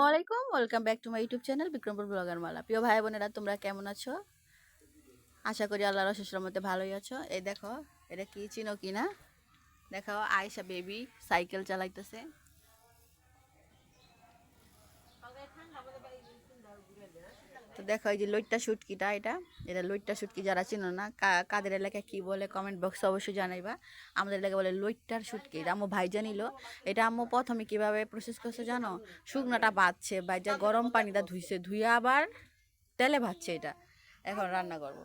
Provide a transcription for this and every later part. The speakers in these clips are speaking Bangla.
আসসালামু আলাইকুম, welcome back to my YouTube channel Bikrampur blogger Mala. প্রিয় ভাই বোনেরা, তোমরা কেমন আছো? আশা করি আল্লাহর অশেষ রহমতে ভালোই আছো। এই দেখো, এটা কি চিনো কি না? দেখো, আয়েশা বেবি সাইকেল চালাইতেছে। তো দেখো, এই যে লইট্টা শুটকিটা, এটা লইট্টা শুটকি। যারা চিনো না, কাদের এলাকায় কি বলে কমেন্ট বক্সে অবশ্যই জানাইবা। আমাদের এলাকায় বলে লইট্টার শুটকি। এটা আম্মু ভাইজা নিল। এটা আম্মু প্রথমে কিভাবে প্রসেস করছে জানো? শুকনাটা বাজছে, বাইজা গরম পানিটা ধুইছে, ধুয়ে আবার তেলে ভাজছে। এটা এখন রান্না করব।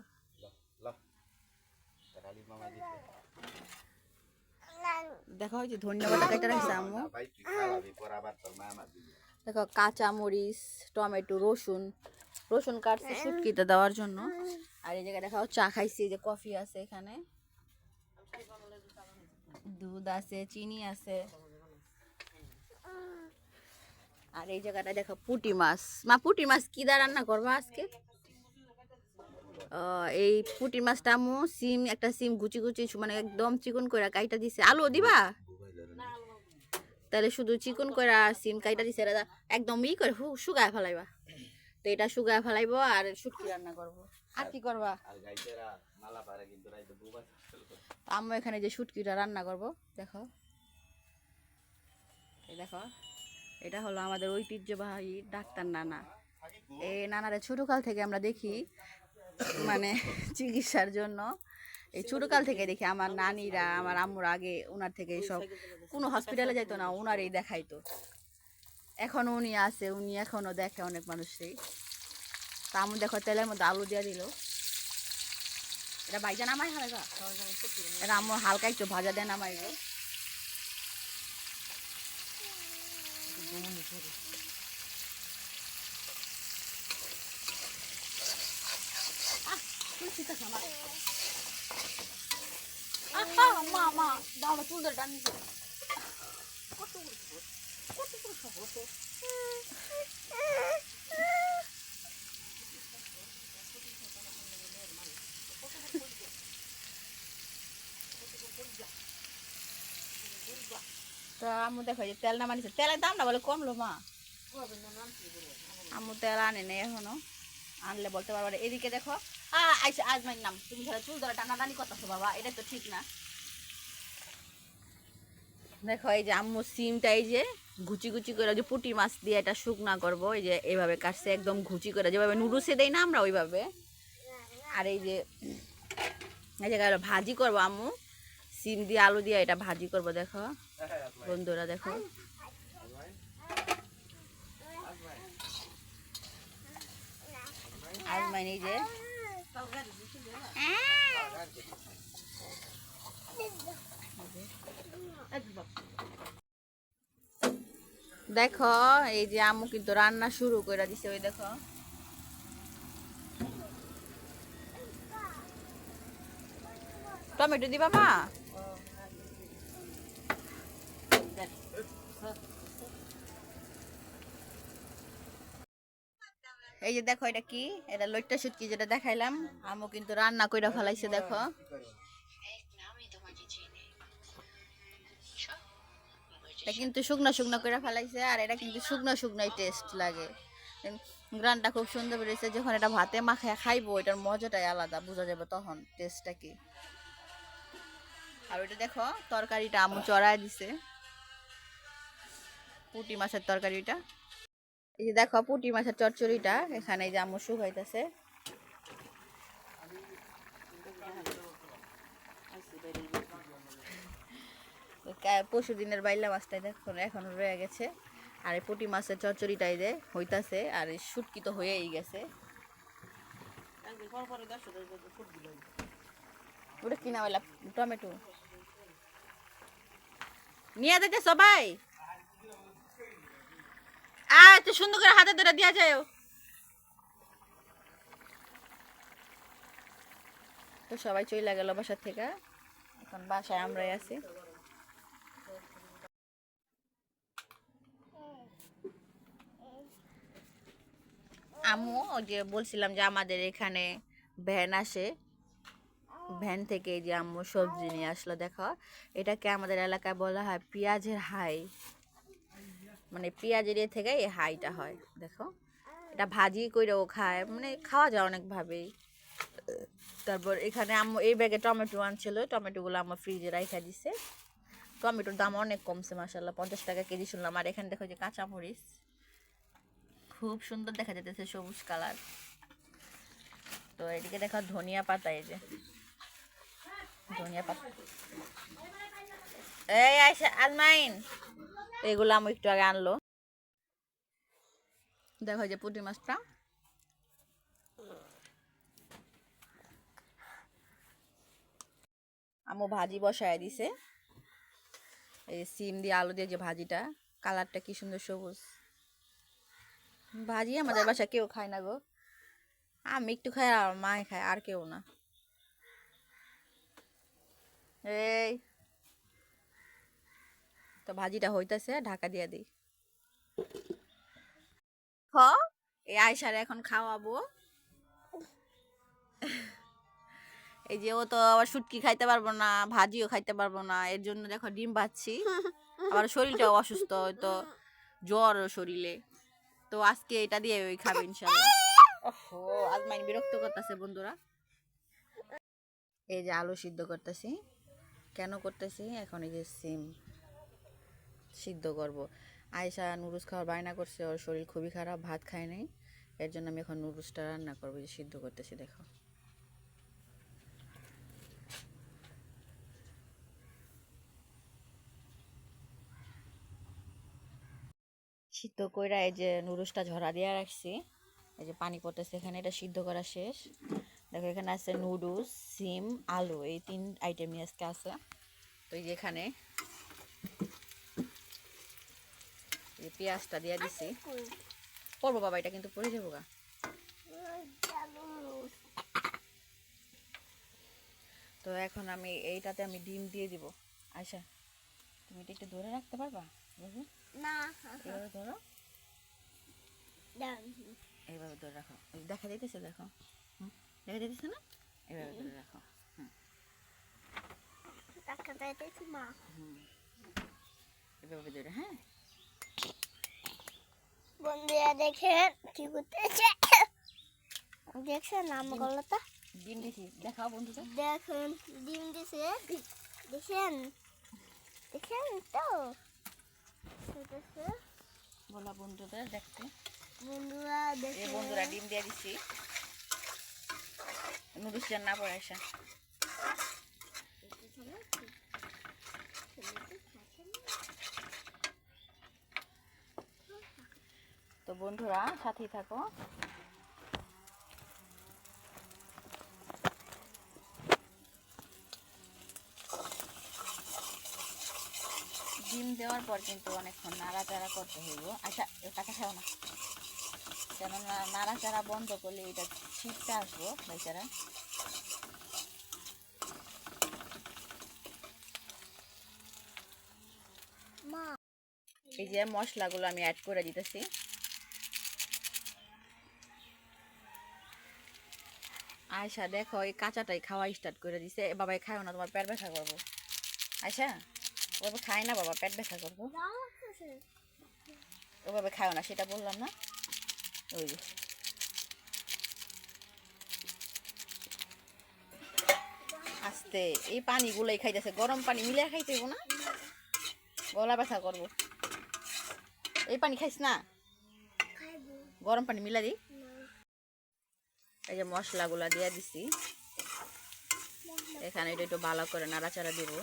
দেখো, ওই যে ধন্যবাদ কেটে রাখছে আম্মু। দেখো, কাঁচা মরিচ, টমেটো, রসুন রসুন কাটছে শুটকিতে দেওয়ার জন্য। আর এই জায়গায় দেখাও চা খাইছি, যে কফি আছে এখানে, দুধ আছে, চিনি আছে। আর এই জায়গাটা দেখো পুঁটি মাছ। মা, পুঁটি মাছ কি দা রান্না করবা আজকে? এই পুঁটি মাছটা আম্মু একটা সিম গুচি গুচি মানে একদম চিকন করে কাইটা দিছে। আলু দিবা? তাহলে শুধু চিকন করে সিম কাইটা দিছে, একদম ই করে শুকায় ফেলাইবা। তো এটা শুকায় ফেলাইবো আর শুটকি রান্না করবো। আর কি করবা? আম্মু এখানে যে শুটকিটা রান্না করবো। দেখো, এই দেখো, এটা হলো আমাদের ঐতিহ্যবাহী ডাক্তার নানা। এই নানারে ছোটকাল থেকে আমরা দেখি, মানে চিকিৎসার জন্য। এই ছোটকাল থেকে দেখি আমার নানিরা, আমার আম্মুর আগে ওনার থেকে সব কোনো হসপিটালে যাইতো না, ওনার এই দেখাইতো। এখনো উনি আছে, উনি এখনো দেখে অনেক মানুষই। তা আম্মু দেখো তেলের মধ্যে আলু দিয়ে দিল। এটা ভাইজা নামাই হালকা, এটা আম্মু হালকা একটু ভাজা দিয়ে নামাইব। মা মা দাও না, চুল ধরে টানিস। তো আম্মু দেখো যে তেল নামানিছে, তেলের দামটা বলে কমলো মা। আম্মু তেল আনে নেই এখনো, আনলে বলতে পারবো। এদিকে দেখো, আইসে আজমাইর নাম, তুমি ধরো চুল ধরে টানাটানি করতেছো বাবা, এটা তো ঠিক না। দেখো, এই যে আম্মু সিমটা এই যে ঘুচি ঘুচি করে, যে পুঁটি মাছ দিয়ে এটা শুকনা করবো, এই যে এইভাবে কাটছে একদম ঘুচি করে, যেভাবে নুডলসে দেই না আমরা ওইভাবে। আর এই যে এই জায়গায় ভাজি করবো আম্মু, সিম দিয়ে আলু দিয়ে এটা ভাজি করবো। দেখো বন্ধুরা, দেখো আজমাইন এই যে দেখো, এই যে আম্মু কিন্তু রান্না শুরু করে দিছে। ওই দেখো, টমেটো দিবা মা? এই যে দেখো, এটা কি? এটা লইট্টা শুটকি যেটা দেখাইলাম, আম্মু কিন্তু রান্না কইরা ফেলাইছে। দেখো, এটা কিন্তু শুকনো শুকনো করে ফেলাইছে। আর এটা কিন্তু শুকনো শুকনোই টেস্ট লাগে। গ্রানটা খুব সুন্দর বেরিয়েছে। যখন এটা ভাতে মাখায় খাইবো, এটার মজাটাই আলাদা, বোঝা যাবে তখন টেস্টটা কি। আর ওইটা দেখো, তরকারিটা আম্মু চড়ায় দিছে, পুঁটি মাছের তরকারিটা। এই যে দেখো, পুঁটি মাছের চচ্চড়িটা এখানে এই যে আম্মু শুকাইতেছে। পরশু দিনের বাইলা মাছটা দেখো এখনো রয়ে গেছে। আর এই পুঁটি মাছের চচ্চড়িটাই যে হইতাছে, আর এই শুটকি তো হয়েই গেছে। ওটা কিনা বললা টমেটো নিয়ে দিতে সবাই। এত সুন্দর করে হাতে ধরে দিয়া যায়। তো সবাই চলে গেল বাসার থেকে, এখন বাসায় আমরাই আছি। আম্মু ওই যে বলছিলাম যে আমাদের এখানে ভ্যান আসে, ভ্যান থেকে এই যে আম্মু সবজি নিয়ে আসলো। দেখো, এটাকে আমাদের এলাকায় বলা হয় পেঁয়াজের হাই, মানে পেঁয়াজ এরিয়া থেকে এই হাইটা হয়। দেখো এটা ভাজি কইরাও খায়, মানে খাওয়া যায় অনেকভাবেই। তারপর এখানে আম্মু এই ব্যাগে টমেটো আনছিল, টমেটোগুলো আম্মু ফ্রিজে রাইখা দিছে। টমেটোর দাম অনেক কমছে মাশাআল্লাহ, 50 টাকা কেজি শুনলাম। আর এখানে দেখো যে কাঁচামরিচ, খুব সুন্দর দেখা যাচ্ছে সবুজ কালার। তো এদিকে দেখো ধনিয়া পাতা, এই যে ধনিয়া পাতা, এই আইসা আজমাইন, এগুলো আমি একটু আগে আনলো। দেখো যে পুঁটি মাছটা, আম্মু ভাজি বসায় দিছে। এই সিম দিয়ে আলু দিয়ে যে ভাজিটা, কালারটা কি সুন্দর সবুজ। ভাজি আমাদের বাসায় কেউ খায় না গো, আমি একটু খাই আর মায় খায়, আর কেউ না। এই তো ভাজিটা হইতাছে, ঢাকা দিয়ে দিই। এই আয়সারে এখন খাওয়াবো। এই যে ও তো আবার শুটকি খাইতে পারবো না, ভাজিও খাইতে পারবো না, এর জন্য দেখো ডিম ভাজছি। আবার শরীরটাও অসুস্থ, হয়তো জ্বর শরীরে, তো আজকে এটা দিয়ে ওই খাবে ইনশাল্লাহ। ওহো, আজমাইন বিরক্ত করতেছে বন্ধুরা। এই যে আলু সিদ্ধ করতেছি, কেন করতেছি এখন, এই যে সিম সিদ্ধ করব। আয়সা নুডলস খাওয়ার বায়না করছে, ওর শরীর খুবই খারাপ, ভাত খায় নাই, এর জন্য আমি এখন নুডলসটা রান্না করবো, যে সিদ্ধ করতেছি। দেখো সিদ্ধ কইরা এই যে নুডলসটা ঝরা দিয়ে রাখছি, এই যে পানি পড়তেছে এখানে, এটা সিদ্ধ করা শেষ। দেখো এখানে আছে নুডলস, সিম, আলু, এই 3 আইটেমই আজকে আছে। তো এই যে এখানে এই পেঁয়াজটা দিয়ে দিছি, পড়বো বাবা, এটা কিন্তু পড়ে যাবো গা। তো এখন আমি এইটাতে আমি ডিম দিয়ে দিব। আচ্ছা তুমি এটা একটু ধরে রাখতে পারবা বুঝলি? না, এভাবে ধরো, ডান। এইভাবে ধরে রাখো, দেখা যাইতেছে, দেখো দেখা যাইতেছে না, এভাবে ধরে রাখো। টাকা চাইতেছি মা। এভাবে ধরে, হ্যাঁ। বন্ধুরা দেখেন কি করতেছে, দেখছেন আমগুলোটা, ডিম দিছি, দেখাও বন্ধুদের। দেখেন ডিম দিছে, দেখেন দেখেন তো দেখতেছে। বলো বন্ধুদের দেখতে। বন্ধুরা এই দেখেন, বন্ধুরা ডিম দিয়ে দিছি, নুডলস রান্না করে আসা। তো বন্ধুরা সাথেই থাকো। ডিম দেওয়ার পর কিন্তু অনেকক্ষণ নাড়াচাড়া করতে হইব। আচ্ছা টাকা খাও না, কেননা নাড়াচাড়া বন্ধ করলে এটা ছিটতে আসবো বেচারা। মা এই যে মশলাগুলো আমি অ্যাড করে দিতেছি। আয়সা দেখো এই কাঁচাটাই খাওয়া স্টার্ট করে দিছে। বাবাই খাও না, তোমার পেট ব্যথা করবো। আয়সা ওভাবে খায় না বাবা, পেট ব্যথা করবো। ওভাবে খাও না, সেটা বললাম না। ওই যে আস্তে, এই পানিগুলোই খাইতেছে, গরম পানি মিলে খাইতে হইব না, গলা ব্যথা করবো। এই পানি খাইস না, গরম পানি মিলা দিই। এই যে মশলাগুলা দিয়ে দিছি এখানে, এটা একটু ভালো করে নাড়াচাড়া দিব।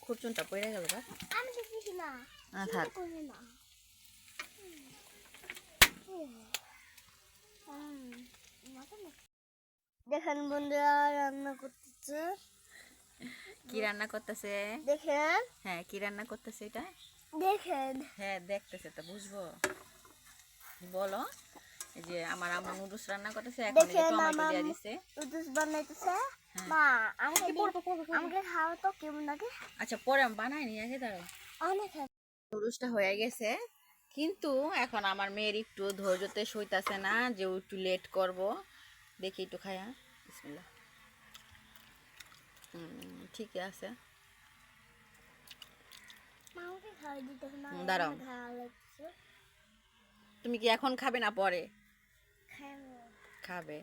খুরচুনটা পড়ে গেল বা, আমি দেখছি না, থাক। করি না। দেখেন বন্ধুরা রান্না করতেছে, কি রান্না করতেছে? দেখেন হ্যাঁ কি রান্না করতেছে এটা? দেখেন হ্যাঁ দেখতেছে তো, বুঝবো বলো। এই যে আমার আম্মু নুডলস রান্না করতেছে, এখন এই যে দেখেন টমেটো আমার দিয়ে দিছে। নুডলস বানাইতেছে। হ্যাঁ। মা আমাকে খাওয়া তো কেমন লাগে? আচ্ছা পরে আমি বানাই নি, আগে দাঁড়াও। অনেক নুডলসটা হয়ে গেছে, কিন্তু এখন আমার মেয়ের একটু ধৈর্যতে সইতাছে না যে ও একটু লেট করব। দেখি একটু খায়া বিসমিল্লাহ। ঠিকই আছে। আমাকে খাওয়া দিতে হবে না, দাঁড়াও, আমার খাওয়া লাগছে। তুমি কি এখন খাবে না পরে খাবো। খাবে?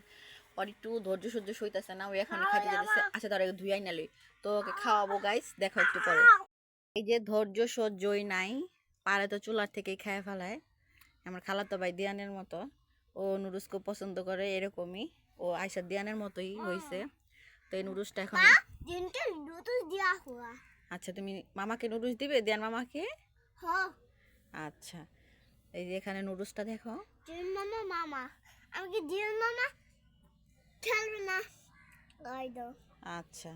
ওর একটু ধৈর্য সহ্য সইতাছে না, ও এখন খাওয়াই খাইতে যেতেছে। আমার। আচ্ছা ধরো ধুইয়াই নালে তো ওকে খাওয়াবো গাইস, দেখো একটু পরে। এই যে ধৈর্য সহ্যই নাই, পারে তো চুলার থেকেই খেয়ে ফেলায়। আমার খালাতো ভাই দিয়ানের মতো, ও নুডলস খুব পছন্দ করে, এরকমই ও আয়সা দিয়ানের মতোই হয়েছে। তো এই নুডলসটা এখন जिनके ब्लूटूथ दिया हुआ। আচ্ছা তুমি মামাকে নুডলস দিবে, দিয়ান মামাকে? हाँ। আচ্ছা এই যে এখানে নুডলসটা দেখো। जिन मामा मामा আমাকে জিন মামা খেলবে না গাই দাও। আচ্ছা